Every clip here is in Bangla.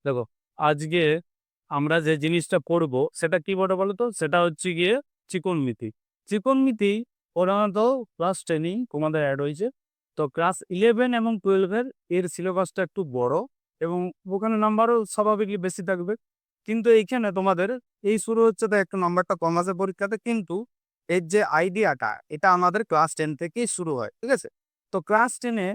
দেখো, আজকে আমরা যে জিনিসটা পড়বো সেটা কি বলো তো? সেটা হচ্ছে গিয়ে ত্রিকোণমিতি। ত্রিকোণমিতি প্রধানত ক্লাস 10 তোমাদের অ্যাড হয়েছে। তো ক্লাস 11 এবং 12 এর সিলেবাসটা একটু বড় এবং ওখানে নাম্বারও স্বাভাবিকই বেশি থাকবে। কিন্তু এইখানে তোমাদের এই শুরু হচ্ছে তো একটু নাম্বারটা কম আছে পরীক্ষাতে, কিন্তু এর যে আইডিয়াটা এটা আমাদের ক্লাস 10 থেকেই শুরু হয়। ঠিক আছে? তো ক্লাস 10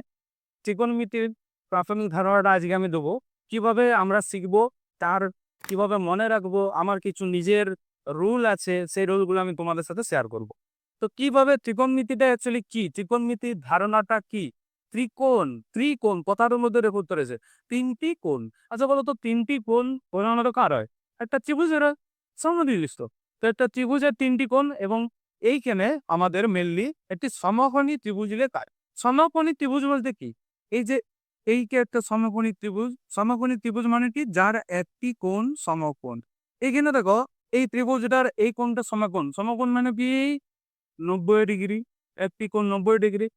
ত্রিকোণমিতির প্রাথমিক ধারণাটা আজকে আমি দেবো। কিভাবে আমরা শিখবো, তার কিভাবে মনে রাখবো, আমার কিছু নিজের রুল আছে, সেই রুলগুলো আমি তোমাদের সাথে শেয়ার করব। তো কিভাবে ত্রিকোণমিতিটা অ্যাকচুয়ালি কি, ত্রিকোণমিতির ধারণাটা কি? ত্রিকোণ, ত্রিকোণ কথার মধ্যে রেখে রয়েছে তিনটি কোণ। আচ্ছা বলো তো, তিনটি কোণ প্রধানত কার হয়? একটা ত্রিভুজের হয়, সমদ্বিষ্ট। তো একটা ত্রিভুজের তিনটি কোণ, এবং এইখানে আমাদের মেনলি একটি সমকোণী ত্রিভুজ লেখা। সমকোণী ত্রিভুজ বলতে কি? এই যে এই যে একটা সমকোণী ত্রিভুজ, সমকোণী ত্রিভুজ মানে কি? যার একটি কোণ সমকোণ। এইখানে দেখো, এই ত্রিভুজটার এই কোণটা সমকোণ। সমকোণ মানে কি? 90 ডিগ্রি। একটি কোণ 90 ডিগ্রি।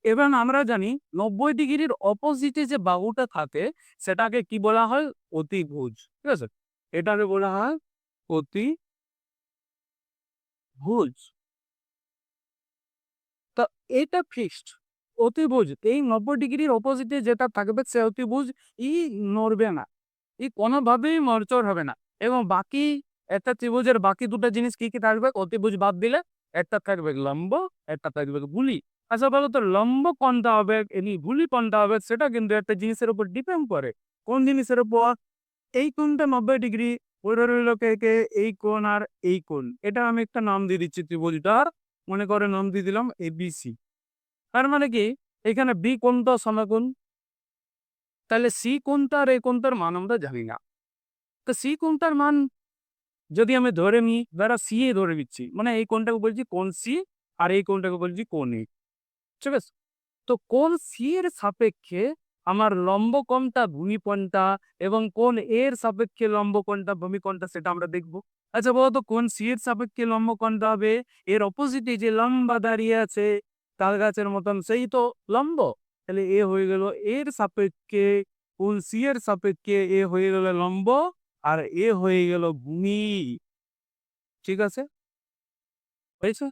এবার আমরা জানি 90 ডিগ্রির অপোজিটে যে বাহুটা থাকে সেটাকে কি বলা হয়? অতিভুজ। ঠিক আছে? এটাকে বলা হয় অতিভুজ। তো এটা ফিক্সড। অতিভুজ এই 90 ডিগ্রির অপোজিটে যেটা থাকবে সে অতিভুজ ই নড়বে না। কোনোভাবেই নড়চড় হবে না। এবং বাকি একটা ত্রিভুজের বাকি দুটো জিনিস কি কি থাকবে অতিভুজ বাদ দিলে? একটা থাকবে লম্ব, একটা থাকবে গুলি। আচ্ছা বলো তো, লম্ব কোনটা হবে গুলি কোনটা হবে? সেটা কিন্তু একটা জিনিসের উপর ডিপেন্ড করে। কোন জিনিসের উপর? এই কোণটা 90 ডিগ্রি, ওইটা রইল কে কে এই কোণ আর এই কোণ। এটা আমি একটা নাম দিয়ে দিচ্ছি ত্রিভুজটার। মনে করে নাম দিয়ে দিলাম এবিসি। তার মানে কি? এখানে বি কোণটা সমকোণ। তাহলে সি কোণটা আর এই কোণটার মান আমরা জানি না। তো সি কোণটার মান যদি আমি ধরে নিই, ধরা সি এ ধরে নিচ্ছি, মানে এই কোণটাকে বলছি কোণ সি, আর এই কোণটাকে বলছি কোণ এ। ঠিক আছে? তো কোণ সি এর সাপেক্ষে আমার লম্ব কোণটা ভূমি কোণটা, এবং কোণ এর সাপেক্ষে লম্ব কোণটা ভূমি কোণটা, সেটা আমরা দেখব। আচ্ছা বলতো, কোণ সি এর সাপেক্ষে লম্ব কোণটা হবে এর অপোজিটে যে লম্বা দাঁড়িয়ে আছে তাল গাছের মতন, সেই তো লম্ব। তাহলে এ হয়ে গেল এর সাপেক্ষে, কোণ সি এর সাপেক্ষে এ হয়ে গেল লম্ব, আর এ হয়ে গেল ভূমি। ঠিক আছে? হয়েছে?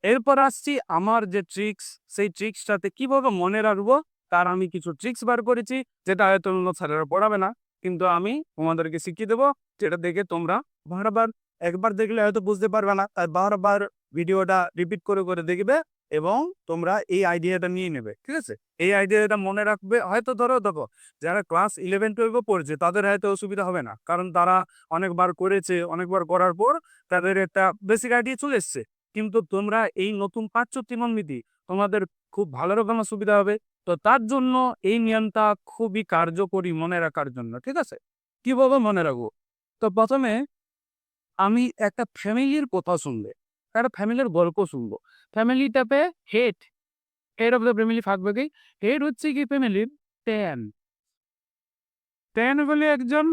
এরপর আসছি আমার যে ট্রিক্স, সেই ট্রিক্সটাতে কিভাবে মনে রাখবো তার আমি কিছু ট্রিক্স বার করেছি, যেটা হয়তো অন্য স্যারেরা পড়াবে না, কিন্তু আমি তোমাদেরকে শিখিয়ে দেবো। যেটা দেখে তোমরা বারবার, একবার দেখলে হয়তো বুঝতে পারবে না, তাই বারবার ভিডিওটা রিপিট করে করে দেখবে, এবং তোমরা এই আইডিয়াটা নিয়ে নেবে। ঠিক আছে? এই আইডিয়াটা মনে রাখবে। হয়তো ধরো দেখো, যারা ক্লাস 11-12 পড়ছে তাদের হয়তো অসুবিধা হবে না, কারণ তারা অনেকবার করেছে, অনেকবার করার পর তাদের একটা বেসিক আইডিয়া চলে এসছে। কিন্তু তোমরা এই নতুন পাচ্ছ ত্রিকোণমিতি, তোমাদের খুব ভালো রকমের সুবিধা হবে। তো তার জন্য এই নিয়মটা খুবই কার্যকরী মনে রাখার জন্য। ঠিক আছে? কিভাবে মনে রাখবো? তো প্রথমে আমি একটা ফ্যামিলির কথা শুনবে, একটা ফ্যামিলির গল্প শুনবো। ফ্যামিলিটাতে head, head of the family থাকবে কি? হেড হচ্ছে কি ফ্যামিলির? ট্যান। ট্যান বলে একজন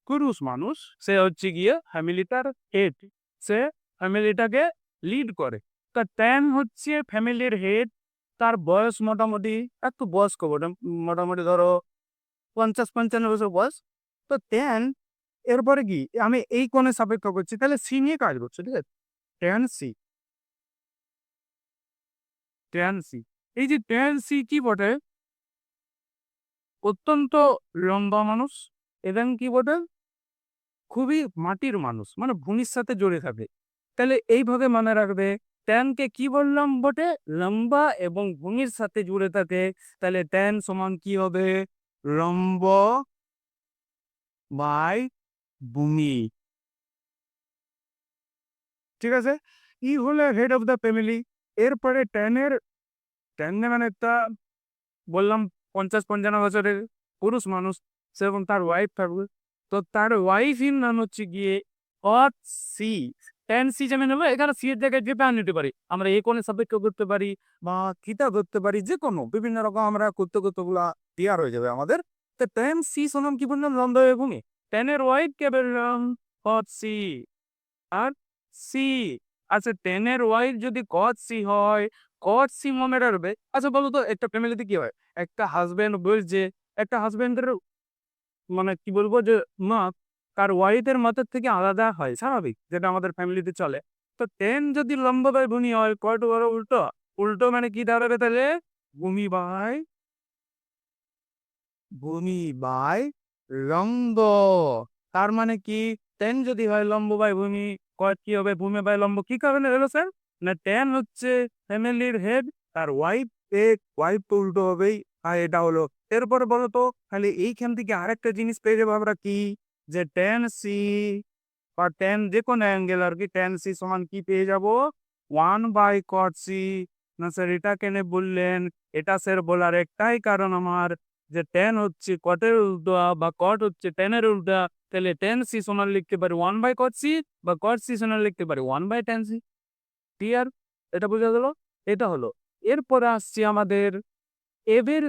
পুরুষ মানুষ, সে হচ্ছে গিয়ে ফ্যামিলিটার হেড। সে ফ্যামিলিটাকে লিড করে। তা ট্যান হচ্ছে ফ্যামিলির হেড। তার বয়স মোটামুটি একটু বয়স্ক বটে, মোটামুটি ধরো 50-55 বছর বয়স। তো ট্যান এরপরে কি, আমি এই কোণে সাপেক্ষ করছি, তাহলে সি নিয়ে কাজ করছে। ঠিক আছে? Tan C, tan C. এই যে ট্যান সি কি বটে? অত্যন্ত লম্বা মানুষ, এবং কি বটে? খুবই মাটির মানুষ, মানে ভূমির সাথে জড়ে থাকে। তাহলে এইভাবে মনে রাখবে, ট্যানকে কি বললাম বটে? লম্বা এবং ভূমির সাথে জুড়ে থাকে। তাহলে ট্যান সমান কি হবে? লম্ব বাই ভূমি। ঠিক আছে? ই হলো হেড অফ দ্য ফ্যামিলি। এরপরে ট্যান মানে একটা বললাম 50-55 বছরের পুরুষ মানুষ, সেরকম তার ওয়াইফ থাকবে। তো তার ওয়াইফের নাম হচ্ছে গিয়ে অট সি। ট্যান সি যেমন হলো, এখানে সি এর জায়গায় যে প্যান নিতে পারি, আমরা এ কোণে সাপেক্ষ করতে পারি বা থিটা করতে পারি, যে কোনো বিভিন্ন রকম আমরা করতে করতে গুলা ক্লিয়ার হয়ে যাবে আমাদের। তো ট্যান সি সমান কি বললাম? লম্ব হয়ে ভূমি। ট্যানের ওয়াইফ কে বললাম? অট সি। আর সি, আচ্ছা টেনের ওয়াইফ যদি কট সি হয়, কট সি মনে রাখবে। আচ্ছা বলো তো, একটা ফ্যামিলিতে কি হয়? একটা হাজবেন্ড বলছে, একটা হাজবেন্ডের মানে কি বলবো যে মাপ তার ওয়াইফের মাথার থেকে আলাদা হয়, স্বাভাবিক, যেটা আমাদের ফ্যামিলিতে চলে। তো 10 যদি লম্ব বাই ভূমি হয়, কট বড় উল্টো, উল্টো মানে কি দাঁড়াবে তাহলে? ভূমি বাই ভূমি বাই লম্ব। তার মানে কি 10 যদি হয় লম্ব বাই ভূমি, কট কি হবে? ভূমি বাই লম্ব। কি কারণে হলো স্যার? না 10 হচ্ছে ফ্যামিলির হেড, তার ওয়াইফ ওয়াইফ তো উল্টো হবেই। আর এটা হলো এরপরে বলো তো, খালি এইখান থেকে আরেকটা জিনিস পেয়ে যাবো আমরা কি, যে tan c বা tan যে কোনো অ্যাঙ্গেল আর কি, tan c সমান কি পেয়ে যাব? 1/cot c। না স্যার এটা কেন বললেন? এটা স্যার বলার একটাই কারণ আমার, যে tan হচ্ছে কটের উল্টো বা কট হচ্ছে tan এর উল্টা, তাহলে tan c সমান লিখতে পারি 1/cot c, বা cot c সমান লিখতে পারি 1/tan c। ক্লিয়ার? এটা বোঝা গেল? এটা হলো। এরপরে আসছি আমাদের এদের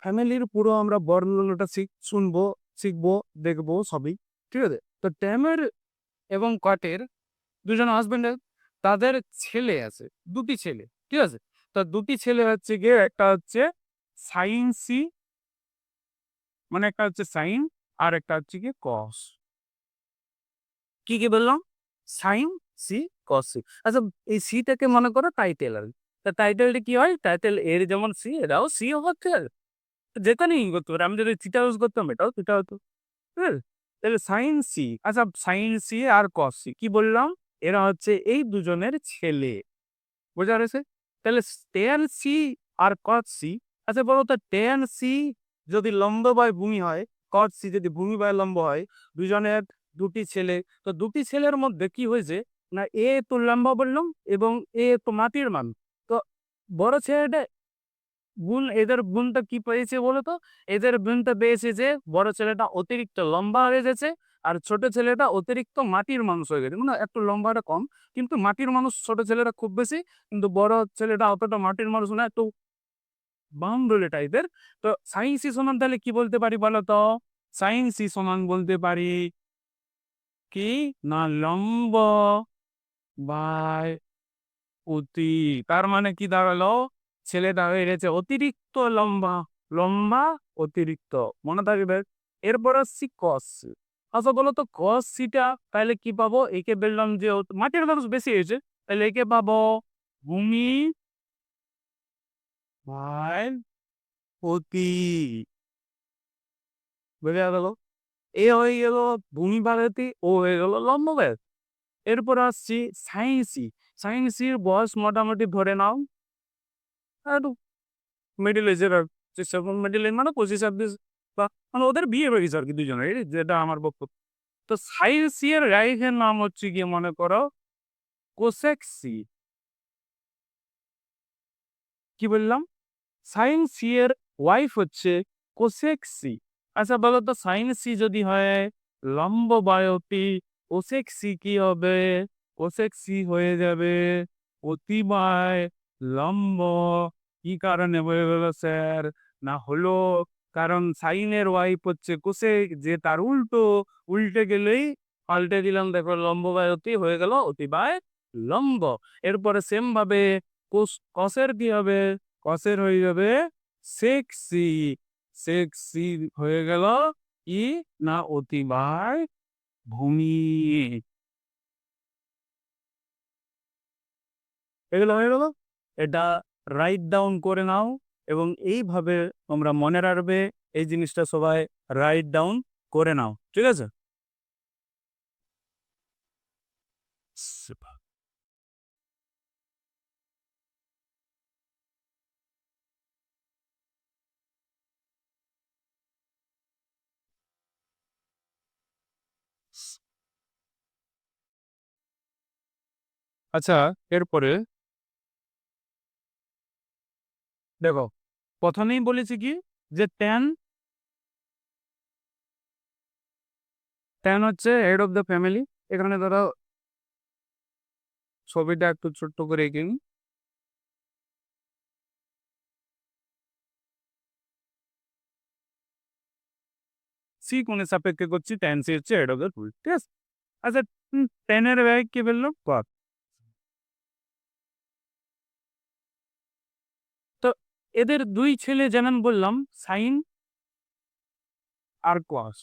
ফ্যামিলির পুরো আমরা বর্ণনাটা শুনবো, শিখবো, দেখবো সবই। ঠিক আছে? তো ট্যামের এবং কটের দুজন হাসব্যান্ড, তাদের ছেলে আছে, ২ টি ছেলে। ঠিক আছে? তো ২ টি ছেলে হচ্ছে গিয়ে, একটা হচ্ছে সাইন সি, মানে একটা হচ্ছে সাইন আর একটা হচ্ছে গিয়ে কস। কি বললাম? Sine C, cos C. আচ্ছা, এই সিটাকে মনে করো টাইটেল আর কি। তা টাইটেলটা কি হয়? টাইটেল এর যেমন সি, এরাও সি হচ্ছে। যেখানেই করতে পারে। আমি যদি থিটা ইউজ করতাম, এটাও থিটা হতো। হুম? তাহলে সাইন সি, আচ্ছা সাইন সি আর কস সি কি বললাম? এরা হচ্ছে এই দুজনের ছেলে। বোঝা গেছে? তাহলে tan সি আর cot সি, আচ্ছা বলো তো tan সি যদি লম্ব বাই ভূমি হয়, cot সি যদি ভূমি বাই লম্ব হয়, দুজনের ২ টি ছেলে। তো ২ টি ছেলের মধ্যে কি হয়েছে? না এ তো লম্ব বললাম এবং এ তো মাটির মান। তো বড় ছেলেটা গুণ, এদের গুণটা কি পেয়েছে বলো তো? এদের গুণটা পেয়েছে যে বড় ছেলেটা অতিরিক্ত লম্বা হয়ে গেছে, আর ছোট ছেলেটা অতিরিক্ত মাটির মানুষ হয়ে গেছে। মানে একটু লম্বাটা কম, কিন্তু মাটির মানুষ ছোট ছেলেটা খুব বেশি, কিন্তু বড় ছেলেটা অতটা মাটির মানুষ না, একটু বাউন্ডুলে টাইপের। তো সাইন সি সমান তাহলে কি বলতে পারি বলো তো? সাইন সি সমান বলতে পারি কি, না লম্ব বাই অতি। তার মানে কি দাঁড়ালো? ছেলেটা হয়ে গেছে অতিরিক্ত লম্বা, লম্বা অতিরিক্ত। মনে থাকবে। এরপর আসছি কস। আচ্ছা বলো তো কস সিটা তাহলে কি পাবো? একে বললাম যে মাটির মানুষ বেশি হয়েছে, তাহলে একে পাবো ভূমি বাই অতি। বুঝা গেল? এ হয়ে গেল ভূমি বাড়াতি, ও হয়ে গেল লম্ব ব্যাস। এরপর আসছি সায়েন্সি। সায়েন্সির বয়স মোটামুটি ধরে নাও একটু মিডল এজের, আর চেষ্টা করুন মিডল এজ মানে 25-26, বা মানে ওদের বিয়ে হয়ে গেছে আর কি দুজনের, যেটা আমার বক্তব্য। তো সায়েন্সি এর রাইফের নাম হচ্ছে গিয়ে মনে করো কোসেক্সি। কি বললাম? সাইন সি এর ওয়াইফ হচ্ছে কোসেক সি। আচ্ছা বলো তো সাইন সি যদি হয় লম্ব বায়তি, কোসেক সি কি হবে? কোসেক সি হয়ে যাবে অতিবায় লম্ব। কি কারণে হয়ে গেল স্যার? না হলো কারণ সাইনের ওয়াইফ হচ্ছে কোসেক, যে তার উল্টো, উল্টে গেলেই পাল্টে দিলাম, দেখো লম্ব বায়তি হয়ে গেল অতিবায় লম্ব। এরপরে সেম ভাবে কসের কি হবে? কসের হয়ে যাবে সেক্সি। সেক্সি হয়ে গেল কি, না অতিবায় ভূমি। এগুলো হয়ে গেল। এটা রাইট ডাউন করে নাও, এবং এইভাবে তোমরা মনে রাখবে। এই জিনিসটা সবাই রাইট ডাউন করে নাও। ঠিক আছে? আচ্ছা, এরপরে দেখো, প্রথমেই বলেছি কি, যে ট্যান, ট্যান হচ্ছে হেড অফ দ্য ফ্যামিলি। এখানে ধরো ছবিটা একটু ছোট্ট করে এঁকে নিই। সি কোণের সাপেক্ষে করছি, ট্যান সি হচ্ছে হেড অফ দ্য ফ্যামিলি। ঠিক আছে? আচ্ছা, ট্যানের ব্যাগ কি বললো? কট। তো এদের ২ ছেলে যেমন বললাম, সাইন আর cos।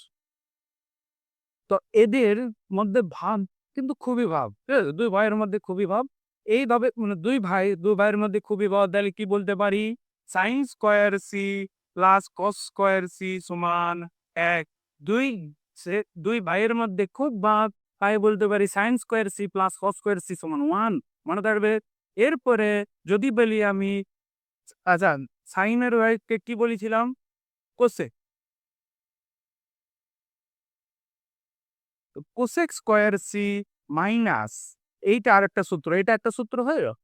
তো এদের মধ্যে ভাব কিন্তু খুবই ভাব। ঠিক আছে? ২ ভাইয়ের মধ্যে খুবই ভাব। এইভাবে মানে ২ ভাইয়ের মধ্যে খুবই ভাব, তাহলে কি বলতে পারি? sin square c plus cos square c সমান ১। ২ সে ২ ভাইয়ের মধ্যে খুব ভাব, তাই বলতে পারি sin square c plus cos square c সমান ১। মনে থাকবে? এরপরে যদি বলি আমি আচ্ছা, sin এর ভাইকে কি বলেছিলাম? cosec। তো cosec স্কয়ার c মাইনাস এইটা আরেকটা সূত্র। এটা একটা সূত্র হয়ে গেল।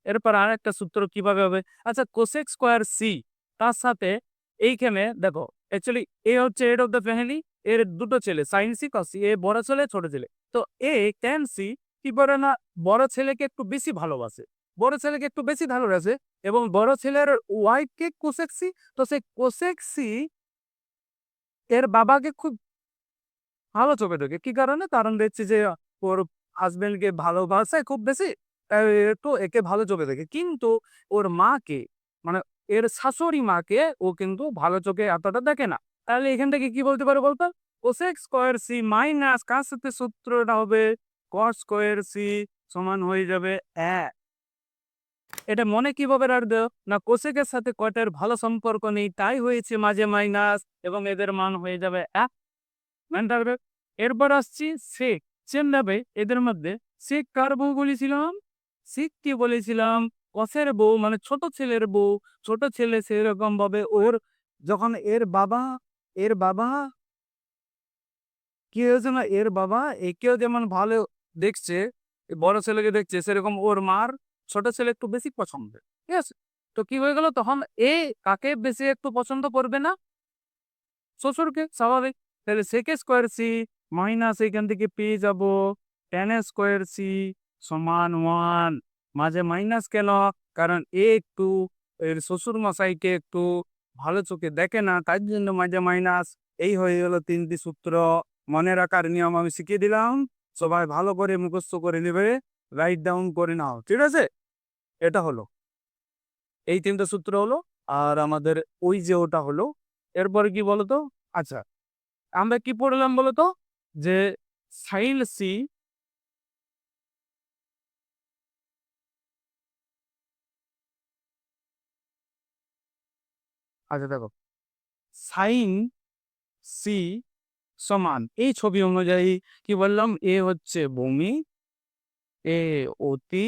এরপর আরেকটা সূত্র কিভাবে হবে? আচ্ছা, cosec স্কয়ার c তার সাথে এইখানে দেখো অ্যাকচুয়ালি এ হচ্ছে হেড অফ দ্য ফ্যামিলি, এর ২ টো ছেলে sin c cos c, এ বড় ছেলে ছোট ছেলে। তো এ tan c কি করে না বড় ছেলেকে একটু বেশি ভালোবাসে। বড় ছেলেকে একটু বেশি ভালোবাসে এবং বড় ছেলের ওয়াইফ কে cosec c, তো সেই cosec c এর বাবাকে খুব ভালো চোখে দেখে। কি কারণে? কারণ দেখছে যে ওর হাসব্যান্ডকে ভালোবাসে খুব বেশি। তাই একটু একে ভালো চোখে দেখে। কিন্তু ওর মাকে মানে এর শাশুড়ি মাকে ও কিন্তু ভালো চোখে এতটা দেখে না। তাহলে এখান থেকে কি বলতে পারো বলতো? cosec স্কয়ার c মাইনাস কার সাথে সূত্রটা হবে? cos স্কয়ার c সমান হয়ে যাবে ১। এটা মনে কিভাবে রাখবে? না cosec এর সাথে cot এর ভালো সম্পর্ক নেই। তাই হয়েছে মাঝে মাইনাস এবং এদের মান হয়ে যাবে ১। মনে থাকবে? এরপর আসছি sec। সেম ভাবে এদের মধ্যে sec কার বউ বলেছিলাম? sec কে বলেছিলাম cos এর বউ মানে ছোট ছেলের বউ। ছোট ছেলে সেরকম ভাবে ওর যখন এর বাবা কি হয়েছে না এর বাবা একেও যেমন ভালো দেখছে, বড় ছেলেকে দেখছে সেরকম ওর মার ছোট ছেলে একটু বেশি পছন্দ। ঠিক আছে? তো কি হয়ে গেল তখন এ কাকে বেশি একটু পছন্দ করবে না? শ্বশুরকে, স্বাভাবিক। তাহলে sec স্কয়ার c মাইনাস এখান থেকে পেয়ে যাব tan স্কয়ার c সমান 1। মাঝে মাইনাস কেন? কারণ এ একটু এর শ্বশুর মশাইকে একটু ভালো চোখে দেখে না, তাই জন্য মাঝে মাইনাস। এই হয়ে গেল ৩ টি সূত্র। মনে রাখার নিয়ম আমি শিখিয়ে দিলাম। সবাই ভালো করে মুখস্থ করে নেবে, রাইট ডাউন করে নাও। ঠিক আছে? এটা হলো। এই ৩ টা সূত্র হলো। আর আমাদের ওই যে ওটা হলো। এরপরে কি বলতো? আচ্ছা, আমরা কি পড়লাম বলতো? যে sin c, আচ্ছা দেখো sin c সমান এই ছবি অনুযায়ী কি বললাম? এ হচ্ছে ভূমি, এ অতি,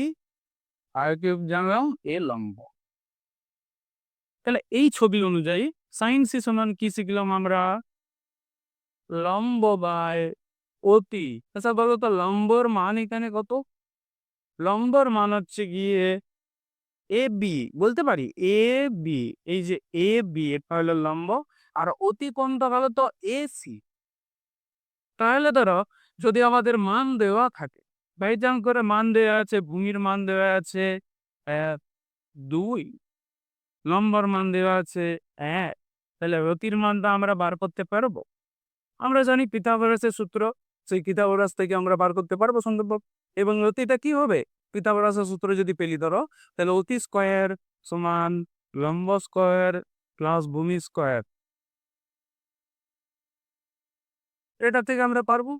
আর কি জানলাম? এ লম্ব। তাহলে এই ছবি অনুযায়ী sin c সমান কি শিখলাম আমরা? লম্ব বাই অতি। আচ্ছা বলো তো লম্বর মান এখানে কত? লম্বর মান হচ্ছে গিয়ে এ বি বলতে পারি এ বি। এই যে এ বি এটা হলো লম্ব, আর অতি কোণটা হলো তো এসি। তাহলে ধরো যদি আমাদের মান দেওয়া থাকে, বাইচান্স করে মান দেওয়া আছে, ভূমির মান দেওয়া আছে ২, লম্বর মান দেওয়া আছে ১, তাহলে অতির মানটা আমরা বার করতে পারবো। আমরা জানি পিথাগোরাসের সূত্র, সেই পিথাগোরাস থেকে আমরা বার করতে পারবো সম্ভব। এবং অতিটা কি হবে? পিথাগোরাসের সূত্র যদি পেলি ধরো, তাহলে অতি স্কয়ার সমান লম্ব স্কয়ার প্লাস ভূমি স্কয়ার। এটা থেকে আমরা পারবো।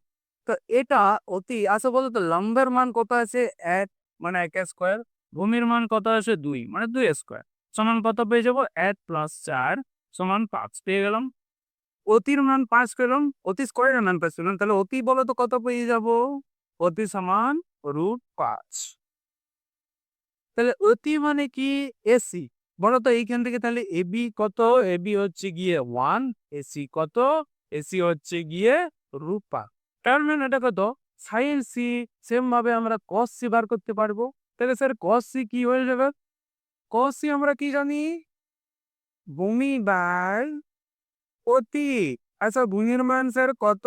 তো এটা অতি আচ্ছা বলো তো লম্বের মান কত আছে? ১ মানে ১ স্কয়ার। ভূমির মান কত আছে? ২ মানে ২ স্কয়ার। সমান কত পেয়ে যাবো? ১ প্লাস ৪ সমান ৫ পেয়ে গেলাম। অতির মান ৫ পেলাম, অতি স্কয়ারের মান ৫ পেলাম। তাহলে অতি বলো তো কত পেয়ে যাবো? অতি সমান √৫। তাহলে অতি মানে কি? এসি। বলো তো এইখান থেকে তাহলে এবি কত? এবি হচ্ছে গিয়ে 1, এসি কত? এসি হচ্ছে গিয়ে √৫। তার মানে এটা কত? sin c সেম ভাবে আমরা cos c বার করতে পারবো। তাহলে স্যার cos c কি হয়ে যাবে? cos c আমরা কি জানি? ভূমি বাই অতি। আচ্ছা ভূমির মান স্যার কত?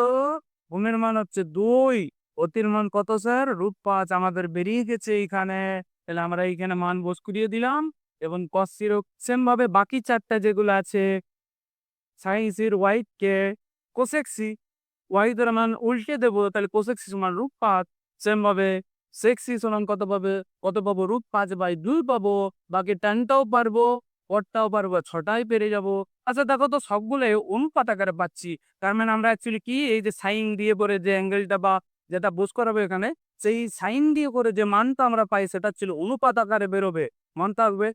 ভূমির মান হচ্ছে ২, অতির মান কত স্যার? √৫ আমাদের বেরিয়ে গেছে এইখানে। তাহলে আমরা এইখানে মান বসিয়ে দিলাম এবং cos c র সেম ভাবে বাকি ৪ টা যেগুলো আছে sin c এর y কে cosec c, y এর মান উল্টে দেবো, তাহলে cosec c সমান √৫। সেম ভাবে sec c সমান কত পাবো? √৫/২ পাবো। বাকি tan টাও পারবো। পদটাও পারবো, ছটাই পেরে যাব। আচ্ছা দেখো তো সবগুলোই অনুপাত আকারে পাচ্ছি। তার মানে আমরা অ্যাকচুয়ালি কি এই যে সাইন দিয়ে করে যে অ্যাঙ্গেলটা বা যেটা বুঝ করাবে এখানে, সেই সাইন দিয়ে করে যে মানটা আমরা পাই সেটা ছিল অনুপাত আকারে বেরোবে। মনে থাকবে।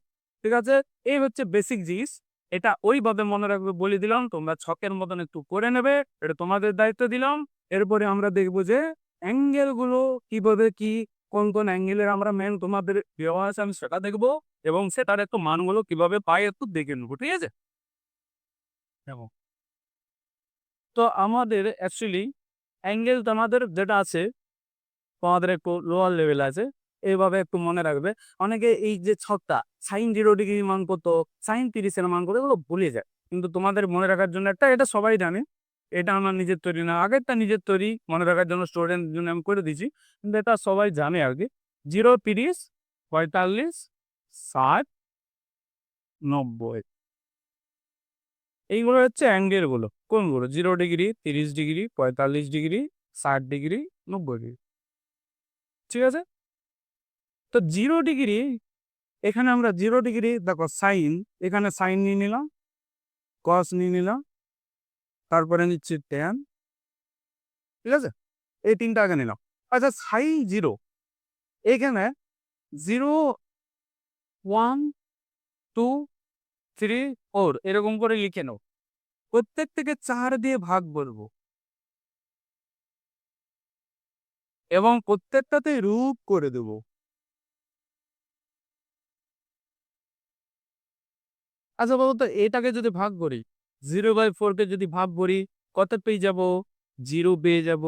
ঠিক আছে? এই হচ্ছে বেসিক জিনিস। এটা ওইভাবে মনে রাখবে বলে দিলাম। তোমরা ছকের মতন একটু করে নেবে। এটা তোমাদের দায়িত্ব দিলাম। এরপরে আমরা দেখব যে অ্যাঙ্গেল গুলো কিভাবে কি কোন অ্যাঙ্গেলের আমরা মেইন তোমাদের দেওয়া আছে আমি সেটা দেখব এবং সেটার একটু মানগুলো কিভাবে পাই একটু দেখে নেব। ঠিক আছে? দেখো। তো আমাদের অ্যাকচুয়ালি অ্যাঙ্গেল তোমাদের যেটা আছে, তোমাদের একটু লোয়ার লেভেল আছে। এভাবে একটু মনে রাখবে। অনেকে এই যে ছকটা sin 0 ডিগ্রির মান কত, sin 30 এর মান কত এগুলো ভুলে যায়। কিন্তু তোমাদের মনে রাখার জন্য এটা সবাই জানে। এটা আমার নিজের তৈরি না। আগেরটা নিজের তৈরি মনে রাখার জন্য স্টুডেন্টদের জন্য আমি করে দিয়েছি। কিন্তু এটা সবাই জানে আরকি। 0, 30, 45, 60, 90 এইগুলো হচ্ছে অ্যাঙ্গেল গুলো। কোনগুলো? 0 degree, 30 degree, 45 degree, 60 degree, 90 degree. ঠিক আছে? তো 0 ডিগ্রি এখানে আমরা 0 ডিগ্রি দেখো সাইন, এখানে সাইন নিয়ে নিলাম, কস নিয়ে নিলাম, তারপরে নিচ্ছি ট্যান। ঠিক আছে? এই ৩ টা আগে নিলাম। আচ্ছা সাইন 0 এখানে 0, 1, 2, 3, 4 এরকম করে লিখে নাও। প্রত্যেক থেকে ৪ দিয়ে ভাগ বলব এবং প্রত্যেকটাতে রূপ করে দেব। আচ্ছা বলো তো এটাকে যদি ভাগ করি, 0/4 কে যদি ভাগ করি কত পেয়ে যাব? 0 পেয়ে যাব।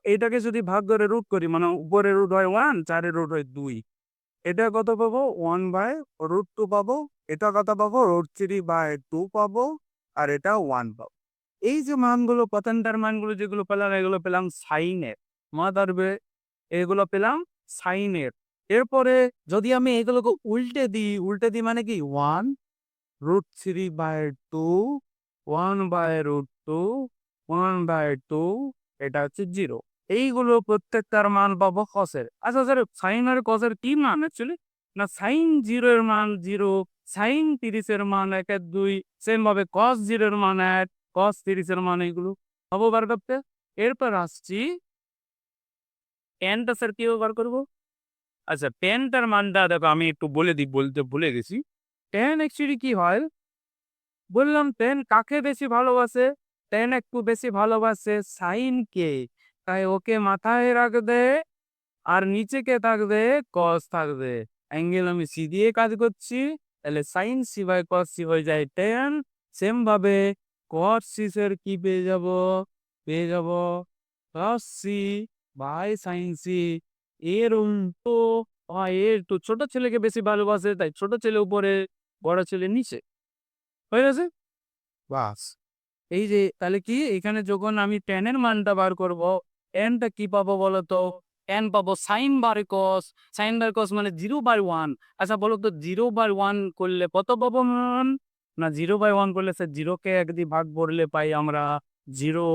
এটাকে যদি ভাগ করে রুট করি মানে উপরের রুট হয় 1, ৪ এর রুট হয় ২। এটা কত পাবো? 1/√2 পাবো। এটা কত পাবো? √3/2 পাবো। আর এটা 1 পাবো। এই যে মানগুলো প্রথমটার মানগুলো যেগুলো পেলাম এগুলো পেলাম সাইনের। মনে থাকবে এগুলো পেলাম সাইনের। এরপরে যদি আমি এগুলোকে উল্টে দিই মানে কি 1 √3/2, 1/√2, 1/2 এটা হচ্ছে 0। এইগুলো প্রত্যেকটার মান পাবো কসের। আচ্ছা স্যার সাইন আর কসের কি মান অ্যাকচুয়ালি? না সাইন 0 এর মান 0, সাইন 30 এর মান ১ আর ২, সেম ভাবে কস 0 এর মান ১, কস 30 এর মান এইগুলো পাবো বার করতে। এরপর আসছি tan টা স্যার কিভাবে বার করব? আচ্ছা tan টার মানটা দেখো আমি একটু বলে দিই বলতে ভুলে গেছি। tan অ্যাকচুয়ালি কি হয়? বললাম tan কাকে বেশি ভালোবাসে? tan একটু বেশি ভালোবাসে সাইনকে। তাই ওকে মাথায় রাখবে আর নিচে কে থাকবে? cos থাকবে। অ্যাঙ্গেল আমি c দিয়ে কাজ করছি। তাহলে sin c/cos c হয়ে যায় tan। সেম ভাবে cos c এর কি পেয়ে যাব? পেয়ে যাব cos c sin c এর উল্টো এর তো ছোট ছেলেকে বেশি ভালোবাসে তাই ছোট ছেলে উপরে, বড় ছেলে নিচে। হয়ে গেছে? বাস। এই যে তাহলে কি এখানে যখন আমি tan এর মানটা বার করব, tan টা কি পাবো বলো তো? tan পাবো sin/cos, sin/cos মানে 0/1। আচ্ছা বলো তো 0/1 করলে কত পাবো মান? না 0/1 করলে স্যার 0 কে ১ দিয়ে ভাগ করলে পাই আমরা 0।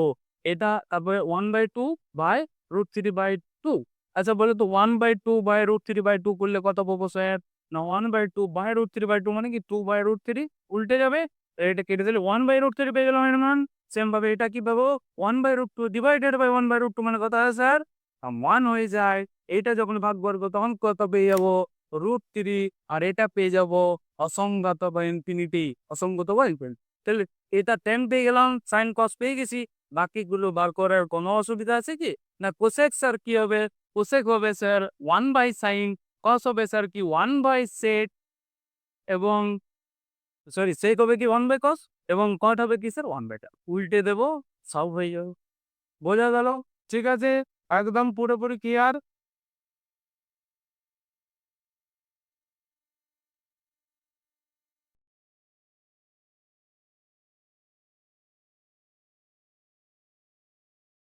এটা তারপরে 1/2/√3/2। আচ্ছা বলো তো 1/2/√3/2 করলে কত পাবো স্যার? না 1/2/√3/2 মানে কি 2/√3 উল্টে যাবে। এটা কেটে দিলে 1/√3 পেয়ে গেলাম এর মান। সেম ভাবে এটা কি পাবো? 1/√2 ডিভাইডেড বাই 1/√2 মানে কত হয় স্যার? 1 হয়ে যায়। এইটা যখন ভাগ করব তখন কত পেয়ে যাবো? √3 আর এটা পেয়ে যাবো অসংজ্ঞাত বা ইনফিনিটি। অসংগত বা ইনফিনিটি। তাহলে এটা tan পেয়ে গেলাম, sin cos পেয়ে গেছি। বাকিগুলো বার করার কোনো অসুবিধা আছে কি? না cosec স্যার কি হবে? cosec হবে স্যার 1/sin, cos হবে স্যার কি 1/sec এবং সরি sec হবে কি 1/cos এবং cot হবে কি স্যার 1/tan। উল্টে দেব, সব হয়ে যাবে। বোঝা গেল? ঠিক আছে? একদম পুরোপুরি ক্লিয়ার?